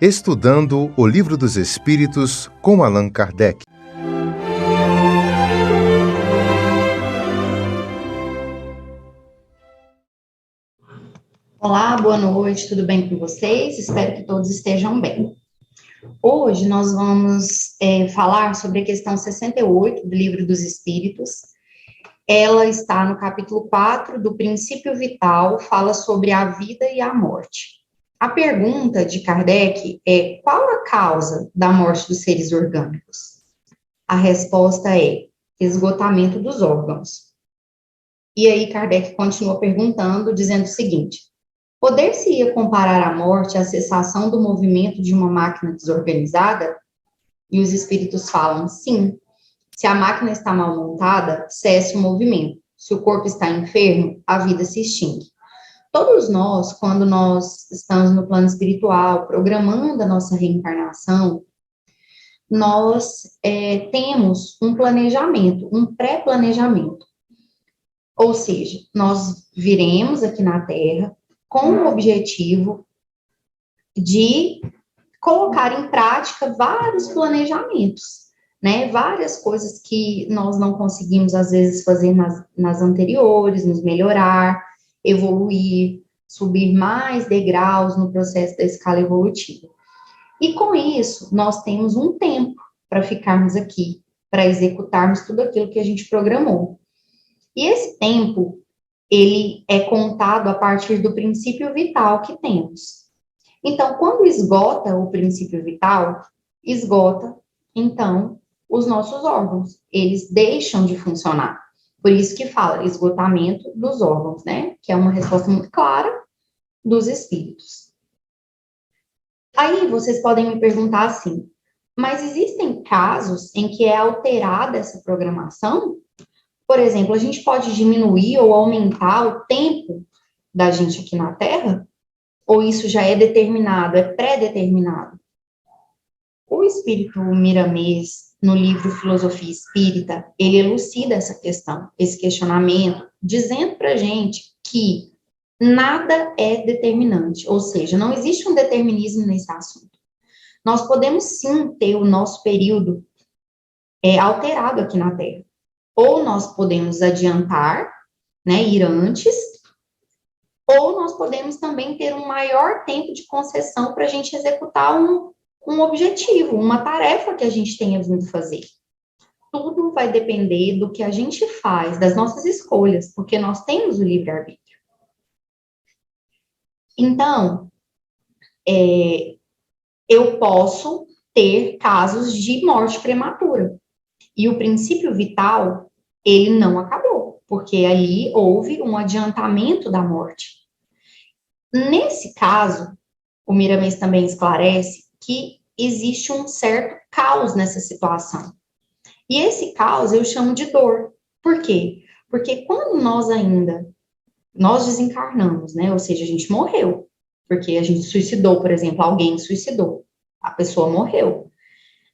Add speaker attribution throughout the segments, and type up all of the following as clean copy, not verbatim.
Speaker 1: Estudando o Livro dos Espíritos com Allan Kardec.
Speaker 2: Olá, boa noite, tudo bem com vocês? Espero que todos estejam bem. Hoje nós vamos falar sobre a questão 68 do Livro dos Espíritos. Ela está no capítulo 4 do Princípio Vital, fala sobre a vida e a morte. A pergunta de Kardec é: qual a causa da morte dos seres orgânicos? A resposta é esgotamento dos órgãos. E aí Kardec continua perguntando, dizendo o seguinte: poder-se-ia comparar a morte à cessação do movimento de uma máquina desorganizada? E os espíritos falam: sim. Se a máquina está mal montada, cessa o movimento. Se o corpo está enfermo, a vida se extingue. Todos nós, quando nós estamos no plano espiritual, programando a nossa reencarnação, nós temos um planejamento, um pré-planejamento. Ou seja, nós viremos aqui na Terra com o objetivo de colocar em prática vários planejamentos, né? Várias coisas que nós não conseguimos, às vezes, fazer nas anteriores, nos melhorar, evoluir, subir mais degraus no processo da escala evolutiva. E com isso, nós temos um tempo para ficarmos aqui, para executarmos tudo aquilo que a gente programou. E esse tempo, ele é contado a partir do princípio vital que temos. Então, quando esgota o princípio vital, esgota, então, os nossos órgãos. Eles deixam de funcionar. Por isso que fala esgotamento dos órgãos, né? Que é uma resposta muito clara dos espíritos. Aí, vocês podem me perguntar assim: mas existem casos em que é alterada essa programação? Por exemplo, a gente pode diminuir ou aumentar o tempo da gente aqui na Terra? Ou isso já é determinado, é pré-determinado? O espírito Miramês, no livro Filosofia Espírita, ele elucida essa questão, esse questionamento, dizendo para a gente que nada é determinante, ou seja, não existe um determinismo nesse assunto. Nós podemos sim ter o nosso período alterado aqui na Terra. Ou nós podemos adiantar, né, ir antes, ou nós podemos também ter um maior tempo de concessão para a gente executar um objetivo, uma tarefa que a gente tenha vindo fazer. Tudo vai depender do que a gente faz, das nossas escolhas, porque nós temos o livre-arbítrio. Então, eu posso ter casos de morte prematura. E o princípio vital, ele não acabou, porque ali houve um adiantamento da morte. Nesse caso, o Miramês também esclarece que existe um certo caos nessa situação. E esse caos eu chamo de dor. Por quê? Porque quando nós desencarnamos, né? Ou seja, a gente morreu. Porque a gente suicidou, por exemplo, alguém suicidou. A pessoa morreu.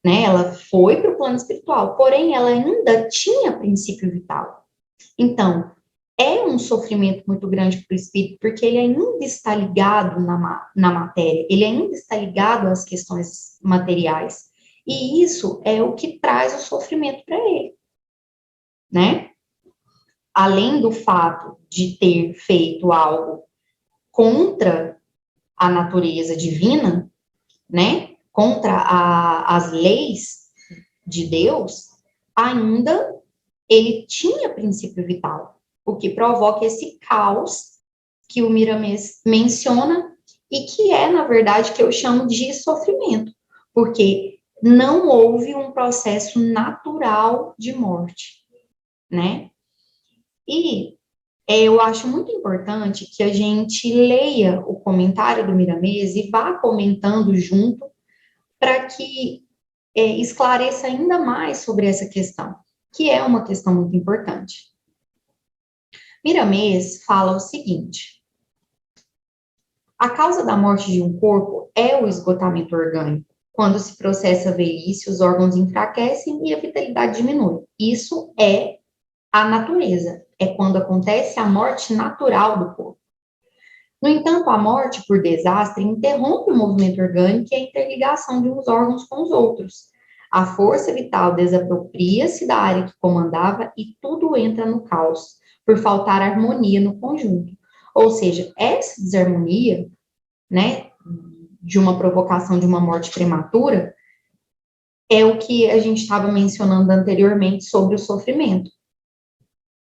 Speaker 2: Né? Ela foi para o plano espiritual, porém ela ainda tinha princípio vital. Então, é um sofrimento muito grande para o espírito, porque ele ainda está ligado na matéria, ele ainda está ligado às questões materiais. E isso é o que traz o sofrimento para ele, né? Além do fato de ter feito algo contra a natureza divina, né? Contra as leis de Deus, ainda ele tinha princípio vital, o que provoca esse caos que o Miramês menciona e que é, na verdade, que eu chamo de sofrimento, porque não houve um processo natural de morte, né? E eu acho muito importante que a gente leia o comentário do Miramês e vá comentando junto para que esclareça ainda mais sobre essa questão, que é uma questão muito importante. Miramês fala o seguinte: a causa da morte de um corpo é o esgotamento orgânico. Quando se processa a velhice, os órgãos enfraquecem e a vitalidade diminui. Isso é a natureza, é quando acontece a morte natural do corpo. No entanto, a morte por desastre interrompe o movimento orgânico e a interligação de uns órgãos com os outros. A força vital desapropria-se da área que comandava e tudo entra no caos, por faltar harmonia no conjunto. Ou seja, essa desarmonia, né, de uma provocação de uma morte prematura, é o que a gente estava mencionando anteriormente sobre o sofrimento,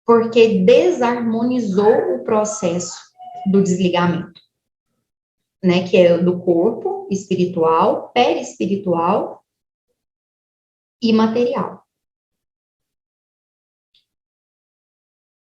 Speaker 2: porque desarmonizou o processo do desligamento, né, que é do corpo espiritual, perispiritual e material.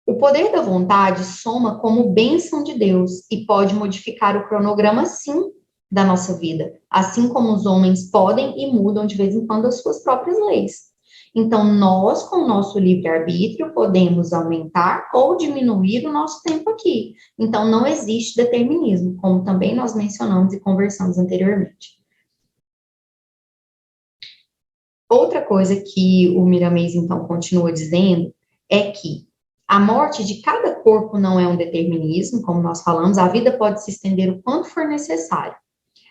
Speaker 2: O poder da vontade soma como bênção de Deus e pode modificar o cronograma, sim, da nossa vida, assim como os homens podem e mudam de vez em quando as suas próprias leis. Então, nós, com o nosso livre-arbítrio, podemos aumentar ou diminuir o nosso tempo aqui. Então, não existe determinismo, como também nós mencionamos e conversamos anteriormente. Outra coisa que o Miramês, então, continua dizendo é que a morte de cada corpo não é um determinismo, como nós falamos, a vida pode se estender o quanto for necessário.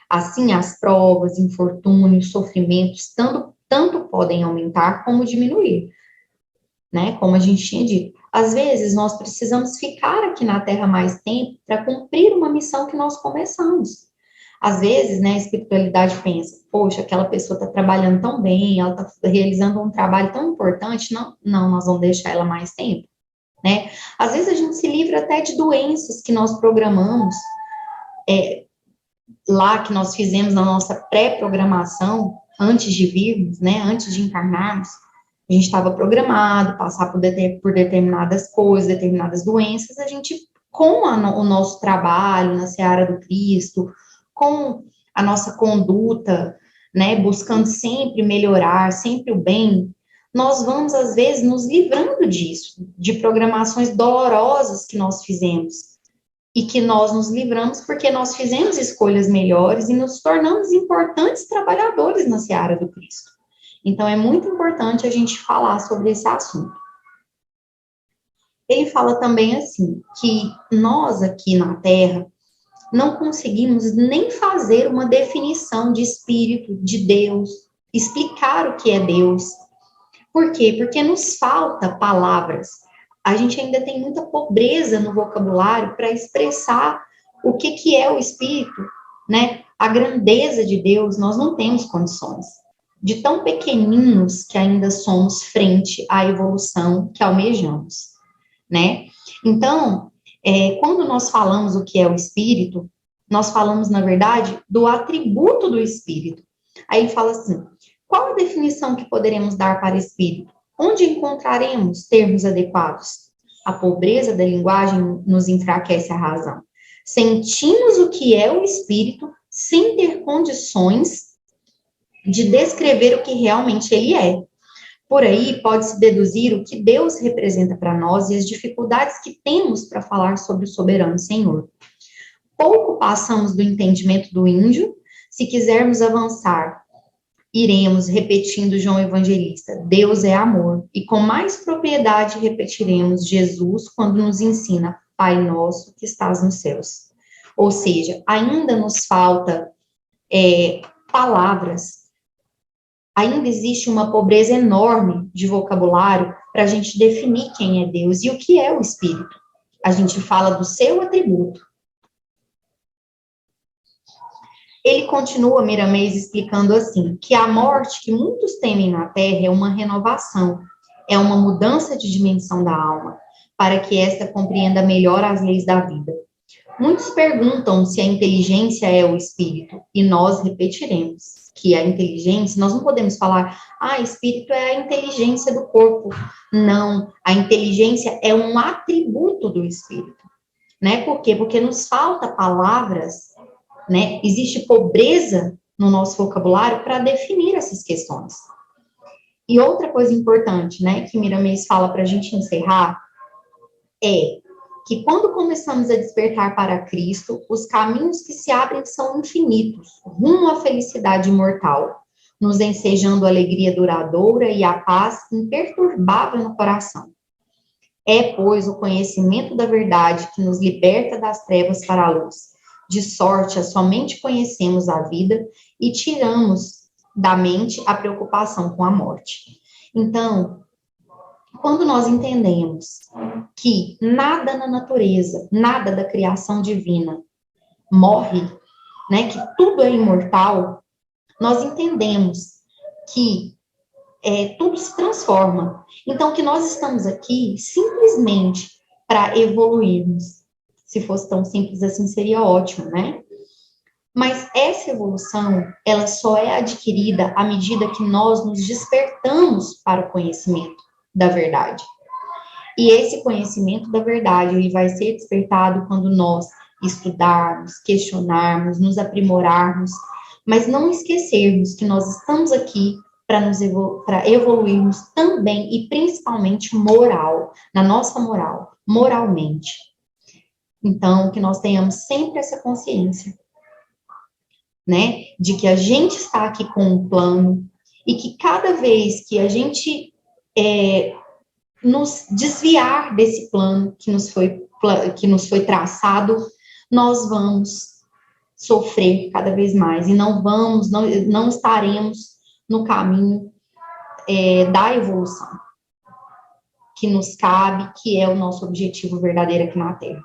Speaker 2: Assim, as provas, infortúnios, sofrimentos, tanto podem aumentar como diminuir, né? Como a gente tinha dito. Às vezes, nós precisamos ficar aqui na Terra mais tempo para cumprir uma missão que nós começamos. Às vezes, né, a espiritualidade pensa, poxa, aquela pessoa está trabalhando tão bem, ela está realizando um trabalho tão importante, não, nós vamos deixar ela mais tempo, né? Às vezes a gente se livra até de doenças que nós programamos, lá que nós fizemos na nossa pré-programação, antes de virmos, né, antes de encarnarmos, a gente estava programado, passar por determinadas coisas, determinadas doenças, a gente, com o nosso trabalho na seara do Cristo, com a nossa conduta, né, buscando sempre melhorar, sempre o bem, nós vamos, às vezes, nos livrando disso, de programações dolorosas que nós fizemos, e que nós nos livramos porque nós fizemos escolhas melhores e nos tornamos importantes trabalhadores na seara do Cristo. Então, é muito importante a gente falar sobre esse assunto. Ele fala também assim, que nós aqui na Terra não conseguimos nem fazer uma definição de espírito, de Deus, explicar o que é Deus. Por quê? Porque nos falta palavras. A gente ainda tem muita pobreza no vocabulário para expressar o que é o espírito, né? A grandeza de Deus, nós não temos condições. De tão pequeninos que ainda somos frente à evolução que almejamos, né? Então, quando nós falamos o que é o espírito, nós falamos, na verdade, do atributo do espírito. Aí ele fala assim, qual a definição que poderemos dar para espírito? Onde encontraremos termos adequados? A pobreza da linguagem nos enfraquece a razão. Sentimos o que é o espírito sem ter condições de descrever o que realmente ele é. Por aí pode-se deduzir o que Deus representa para nós e as dificuldades que temos para falar sobre o soberano Senhor. Pouco passamos do entendimento do índio, se quisermos avançar, iremos repetindo João Evangelista, Deus é amor, e com mais propriedade repetiremos Jesus quando nos ensina, Pai nosso que estás nos céus. Ou seja, ainda nos falta palavras, ainda existe uma pobreza enorme de vocabulário para a gente definir quem é Deus e o que é o Espírito. A gente fala do seu atributo. Ele continua, Miramês, explicando assim, que a morte que muitos temem na Terra é uma renovação, é uma mudança de dimensão da alma, para que esta compreenda melhor as leis da vida. Muitos perguntam se a inteligência é o espírito, e nós repetiremos que a inteligência, nós não podemos falar, espírito é a inteligência do corpo. Não, a inteligência é um atributo do espírito, né? Por quê? Porque nos falta palavras, né? Existe pobreza no nosso vocabulário para definir essas questões. E outra coisa importante, né, que Miramês fala para a gente encerrar, é que quando começamos a despertar para Cristo, os caminhos que se abrem são infinitos, rumo à felicidade imortal, nos ensejando a alegria duradoura e a paz imperturbável no coração. É, pois, o conhecimento da verdade que nos liberta das trevas para a luz. De sorte, somente conhecemos a vida e tiramos da mente a preocupação com a morte. Então, quando nós entendemos que nada na natureza, nada da criação divina morre, né, que tudo é imortal, nós entendemos que tudo se transforma. Então, que nós estamos aqui simplesmente para evoluirmos. Se fosse tão simples assim, seria ótimo, né? Mas essa evolução, ela só é adquirida à medida que nós nos despertamos para o conhecimento da verdade. E esse conhecimento da verdade, ele vai ser despertado quando nós estudarmos, questionarmos, nos aprimorarmos, mas não esquecermos que nós estamos aqui para evoluirmos também e principalmente na nossa moralmente. Então, que nós tenhamos sempre essa consciência, né, de que a gente está aqui com um plano e que cada vez que a gente nos desviar desse plano que nos foi traçado, nós vamos sofrer cada vez mais e não estaremos no caminho da evolução que nos cabe, que é o nosso objetivo verdadeiro aqui na Terra.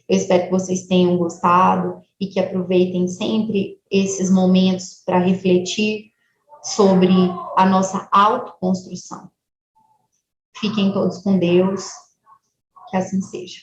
Speaker 2: Eu espero que vocês tenham gostado e que aproveitem sempre esses momentos para refletir sobre a nossa autoconstrução. Fiquem todos com Deus, que assim seja.